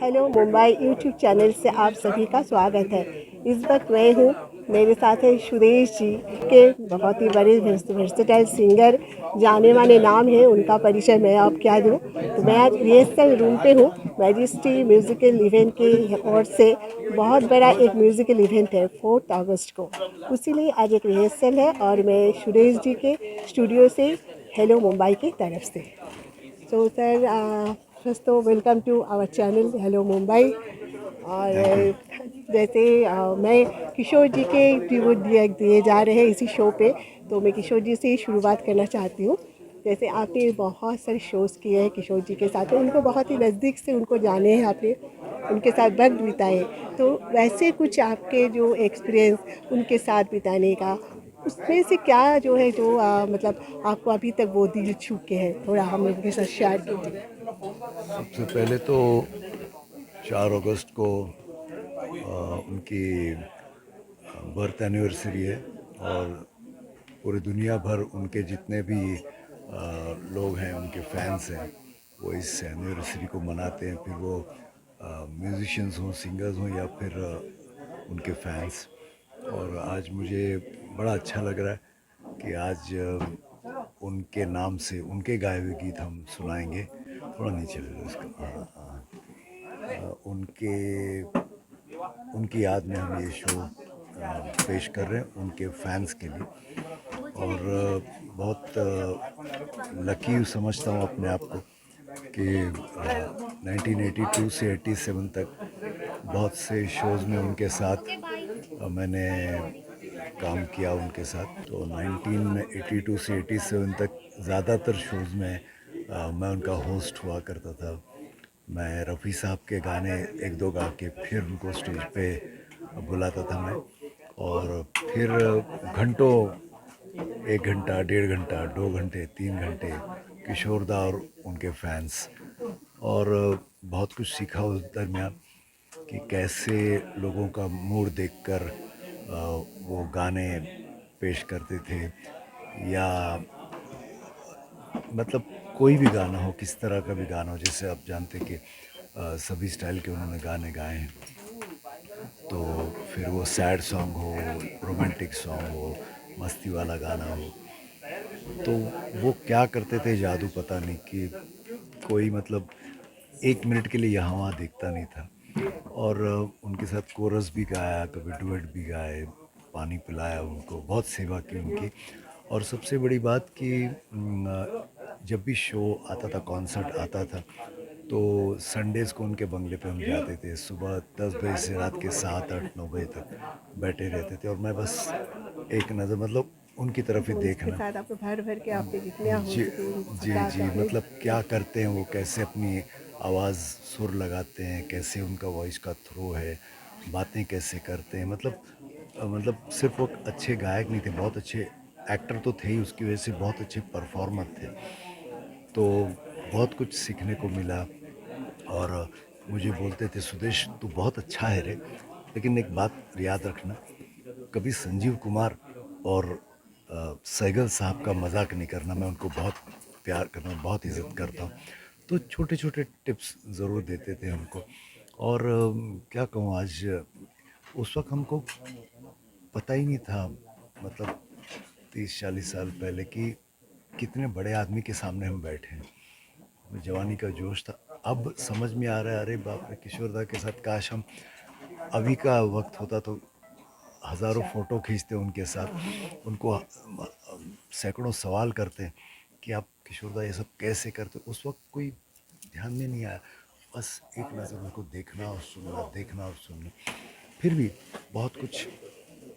Hello Mumbai YouTube channel से आप सभी का स्वागत है। इस वक्त मैं हूँ, मेरे साथ है सुरेश जी के बहुत ही बड़े वर्सेटाइल सिंगर, जाने माने नाम है, उनका परिचय मैं आप क्या दूँ। तो मैं आज रिहर्सल रूम पे हूँ। मैजेस्टी म्यूज़िकल इवेंट की ओर से बहुत बड़ा एक म्यूज़िकल इवेंट है 4 अगस्त को, उसीलिए आज एक रिहर्सल है और मैं सुरेश जी के स्टूडियो से हेलो मुंबई की तरफ से। So sir, first तो welcome to our channel hello Mumbai. और थैंक यू। जैसे मैं किशोर जी के ट्रिब्यूट दिए जा रहे हैं इसी शो पे, तो मैं किशोर जी से ही शुरुआत करना चाहती हूँ। जैसे आपने बहुत सारे शोज़ किए हैं किशोर जी के साथ, तो उनको बहुत ही नज़दीक से उनको जाने हैं आपने, उनके साथ वक्त बिताए, तो वैसे कुछ आपके जो एक्सपीरियंस उनके साथ बिताने का, उसमें से क्या जो है जो मतलब आपको अभी तक वो दिल छू के है, थोड़ा हम लोगों के साथ शेयर कीजिए। सबसे पहले तो 4 अगस्त को उनकी बर्थ एनिवर्सरी है और पूरी दुनिया भर उनके जितने भी लोग हैं, उनके फैंस हैं, वो इस एनिवर्सरी को मनाते हैं। फिर वो म्यूजिशियंस हों, सिंगर्स हों या फिर उनके फैंस। और आज मुझे बड़ा अच्छा लग रहा है कि आज उनके नाम से उनके गाए हुए गीत हम सुनाएंगे। थोड़ा नीचे ले लो इसको। हाँ हाँ। उनके उनकी याद में हम ये शो पेश कर रहे हैं उनके फैंस के लिए। और बहुत लकी समझता हूँ अपने आप को कि 1982 से 87 तक बहुत से शोज़ में उनके साथ मैंने काम किया उनके साथ। तो 1982 से 87 तक ज़्यादातर शोज़ में मैं उनका होस्ट हुआ करता था। मैं रफ़ी साहब के गाने एक दो गा के फिर उनको स्टेज पे बुलाता था मैं। और फिर घंटों, 1 घंटा, 1.5 घंटा, 2 घंटे, 3 घंटे किशोरदा और उनके फैंस। और बहुत कुछ सीखा उस दरमियान कि कैसे लोगों का मूड देखकर वो गाने पेश करते थे, या मतलब कोई भी गाना हो, किस तरह का भी गाना हो। जैसे आप जानते कि सभी स्टाइल के उन्होंने गाने गाए हैं। तो फिर वो सैड सॉन्ग हो, रोमांटिक सॉन्ग हो, मस्ती वाला गाना हो, तो वो क्या करते थे जादू पता नहीं कि कोई मतलब 1 मिनट के लिए यहाँ वहाँ देखता नहीं था। और उनके साथ कोरस भी गाया, कभी डुएट भी गाए, पानी पिलाया उनको, बहुत सेवा की उनकी। और सबसे बड़ी बात कि जब भी शो आता था, कॉन्सर्ट आता था, तो संडेज़ को उनके बंगले पे हम जाते थे। सुबह 10 बजे से रात के 7, 8, 9 बजे तक बैठे रहते थे और मैं बस एक नज़र मतलब उनकी तरफ ही तो उनके देखना। साथ आपको भर भर के आपने जितने हो जी सके उनके जी साथ जी, आपने। मतलब क्या करते हैं वो, कैसे अपनी आवाज़ सुर लगाते हैं, कैसे उनका वॉइस का थ्रो है, बातें कैसे करते हैं। मतलब सिर्फ वो अच्छे गायक नहीं थे, बहुत अच्छे एक्टर तो थे ही, उसकी वजह से बहुत अच्छे परफॉर्मर थे। तो बहुत कुछ सीखने को मिला। और मुझे बोलते थे, सुदेश तू बहुत अच्छा है रे, लेकिन एक बात याद रखना, कभी संजीव कुमार और सैगल साहब का मजाक नहीं करना। मैं उनको बहुत प्यार करता हूँ, बहुत इज़्ज़त करता हूँ। तो छोटे छोटे टिप्स ज़रूर देते थे हमको। और क्या कहूँ, आज उस वक्त हमको पता ही नहीं था, मतलब 30-40 साल पहले, कि कितने बड़े आदमी के सामने हम बैठे हैं। जवानी का जोश था। अब समझ में आ रहा है, अरे बाप रे, किशोरदा के साथ काश हम अभी का वक्त होता तो हज़ारों फ़ोटो खींचते उनके साथ। उनको सैकड़ों सवाल करते कि आप किशोरदा ये सब कैसे करते। उस वक्त कोई ध्यान में नहीं आया, बस एक नज़र उनको देखना और सुनना, देखना और सुनना। फिर भी बहुत कुछ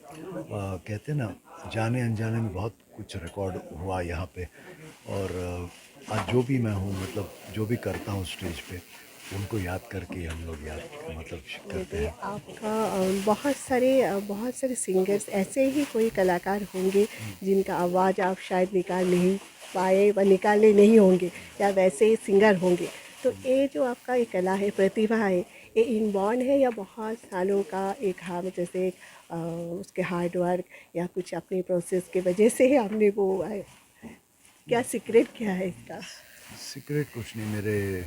कहते हैं ना, जाने अनजाने में बहुत कुछ रिकॉर्ड हुआ यहाँ पे। और आज जो भी मैं हूँ, मतलब जो भी करता हूँ स्टेज पे, उनको याद करके हम लोग याद मतलब करते जैसे हैं। आपका बहुत सारे सिंगर्स ऐसे ही कोई कलाकार होंगे जिनका आवाज़ आप शायद निकाल नहीं पाए व निकाले नहीं होंगे, या वैसे सिंगर होंगे। तो ये जो आपका ये कला है, प्रतिभा है, ये इनबॉर्न है या बहुत सालों का एक, हाँ जैसे उसके हार्ड वर्क या कुछ अपनी प्रोसेस के वजह से ही आपने वो क्या सीक्रेट क्या है इसका? सीक्रेट कुछ नहीं। मेरे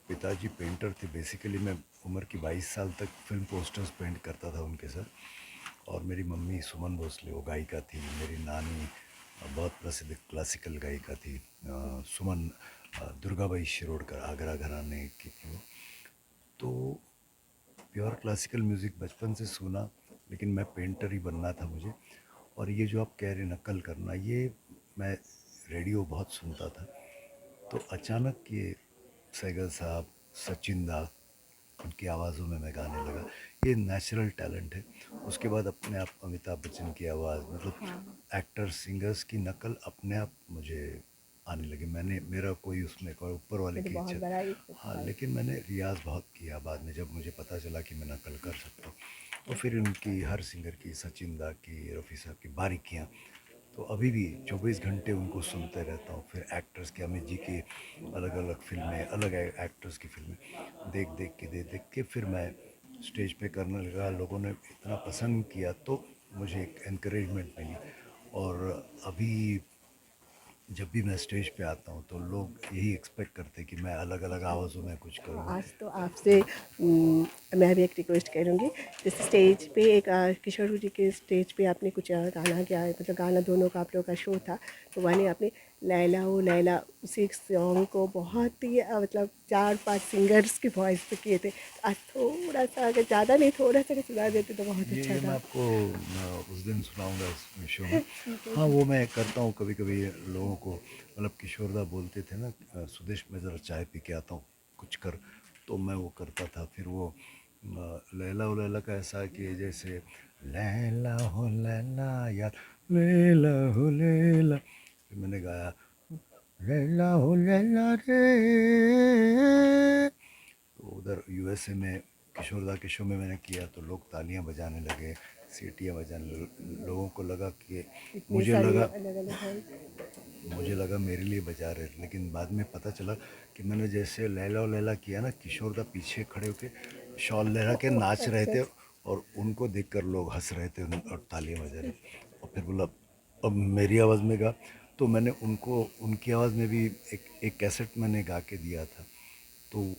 पिताजी पेंटर थे। बेसिकली मैं उम्र की 22 साल तक फिल्म पोस्टर्स पेंट करता था उनके साथ। और मेरी मम्मी सुमन भोसले वो गायिका थी। मेरी नानी बहुत प्रसिद्ध क्लासिकल गायिका थी, सुमन दुर्गाबाई शिरोडकर, आगरा घराने की थी वो। तो प्योर क्लासिकल म्यूज़िक बचपन से सुना, लेकिन मैं पेंटर ही बनना था मुझे। और ये जो आप कह रहे नकल करना, ये मैं रेडियो बहुत सुनता था। तो अचानक ये सैगल साहब, सचिन दा, उनकी आवाज़ों में मैं गाने लगा। ये नेचुरल टैलेंट है। उसके बाद अपने आप अमिताभ बच्चन की आवाज़, मतलब एक्टर सिंगर्स की नकल अपने आप मुझे आने लगी। मेरा कोई उसमें कोई ऊपर वाले तो की बहुत इच्छा। बड़ा एक हाँ, लेकिन मैंने रियाज़ बहुत किया बाद में, जब मुझे पता चला कि मैं नकल कर सकता हूँ। तो फिर उनकी हर सिंगर की, सचिन दा की, रफ़ी साहब की बारीकियाँ, तो अभी भी 24 घंटे उनको सुनते रहता हूँ। फिर एक्टर्स के, अमित जी की अलग अलग फिल्में, अलग एक्टर्स की फिल्में देख देख के फिर मैं स्टेज पे करने लगा। लोगों ने इतना पसंद किया तो मुझे एक एनकरेजमेंट मिली। और अभी जब भी मैं स्टेज पे आता हूँ तो लोग यही एक्सपेक्ट करते हैं कि मैं अलग अलग आवाज़ों में कुछ करूँ। आज तो आपसे मैं भी एक रिक्वेस्ट करूँगी, जैसे स्टेज पे एक किशोर जी के स्टेज पे आपने कुछ गाना किया है, मतलब गाना दोनों का आप लोगों का शो था, तो वहाँ आपने लैला ओ लैला उसी सॉन्ग को बहुत ही मतलब 4-5 सिंगर्स की वॉइस पे किए थे। तो आज थोड़ा सा, अगर ज़्यादा नहीं थोड़ा सा सुना देते तो बहुत अच्छा ये मैं था। आपको उस दिन सुनाऊंगा इस शो में। ठीक है हाँ, जी। वो मैं करता हूँ कभी कभी लोगों को। मतलब किशोरदा बोलते थे ना, सुदेश मैं ज़रा चाय पी के आता हूँ, कुछ कर। तो मैं वो करता था। फिर वो लैला ओ लैला का ऐसा है कि जैसे लैला हो लैला यार, लैला हो लैला, फिर मैंने गाया लैला हो लैला रे। तो उधर यूएसए में किशोरदा के शो में मैंने किया तो लोग तालियां बजाने लगे, सीटियां बजाने लगे। लोगों को लगा कि इतनी मुझे सारी लगा अलग अलग वॉइस। मुझे लगा मेरे लिए बजा रहे थे। लेकिन बाद में पता चला कि मैंने जैसे लैला ओ लैला किया ना, किशोरदा पीछे खड़े होके शॉल लहरा के नाच रहे अच्छा थे। अच्छा। और उनको देखकर लोग हंस रहे थे और तालियां बजा रहे। और फिर बोला अब मेरी आवाज़ में गा। तो मैंने उनको उनकी आवाज़ में भी एक कैसेट मैंने गा के दिया था। तो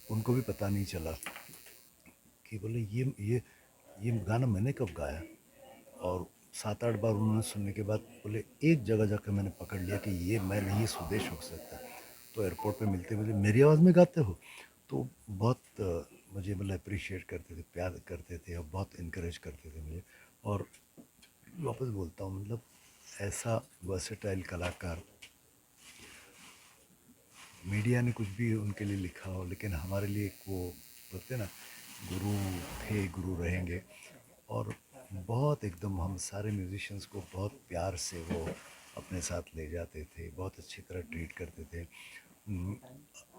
उनको भी पता नहीं चला कि बोले ये गाना मैंने कब गाया। और 7-8 बार उन्होंने सुनने के बाद बोले, एक जगह जाकर मैंने पकड़ लिया कि ये मैं नहीं, ये सुदेश हो सकता है। तो एयरपोर्ट पे मिलते बोले मेरी आवाज़ में गाते हो। तो बहुत मुझे मतलब अप्रिशिएट करते थे, प्यार करते थे और बहुत इनकरेज करते थे मुझे। और वापस बोलता हूँ, मतलब ऐसा वर्सेटाइल कलाकार, मीडिया ने कुछ भी उनके लिए लिखा हो, लेकिन हमारे लिए एक वो बोलते ना, गुरु थे, गुरु रहेंगे। और बहुत एकदम हम सारे म्यूजिशियंस को बहुत प्यार से वो अपने साथ ले जाते थे, बहुत अच्छी तरह ट्रीट करते थे।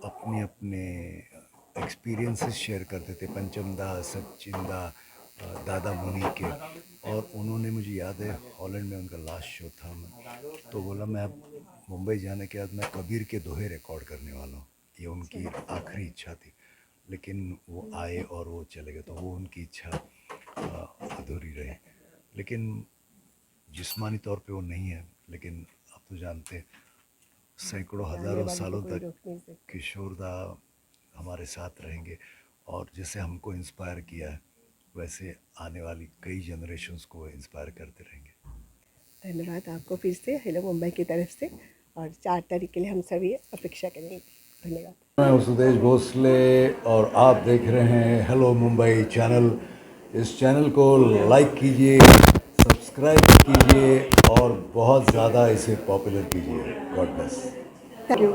अपने अपने एक्सपीरियंसेस शेयर करते थे, पंचम दा, सचिन दा, दादा मुनि के। और उन्होंने, मुझे याद है हॉलैंड में उनका लास्ट शो था, तो बोला मैं अब मुंबई जाने के बाद मैं कबीर के दोहे रिकॉर्ड करने वाला हूँ। ये उनकी आखिरी इच्छा थी। लेकिन वो आए और वो चले गए, तो वो उनकी इच्छा अधूरी रही। लेकिन जिस्मानी तौर पे वो नहीं है, लेकिन आप तो जानते हैं सैकड़ों जाने हज़ारों वाले को सालों कोई तक रोक नहीं सकता। किशोरदा हमारे साथ रहेंगे। और जैसे हमको इंस्पायर किया है, वैसे आने वाली कई जनरेशन्स को इंस्पायर करते रहेंगे। धन्यवाद आपको फिर से हेलो मुंबई की तरफ से, और 4 तारीख के लिए हम सभी अपेक्षा करेंगे। धन्यवाद। मैं हूं सुदेश भोसले और आप देख रहे हैं हेलो मुंबई चैनल। इस चैनल को लाइक कीजिए, सब्सक्राइब कीजिए और बहुत ज़्यादा इसे पॉपुलर कीजिए। God bless. Thank you.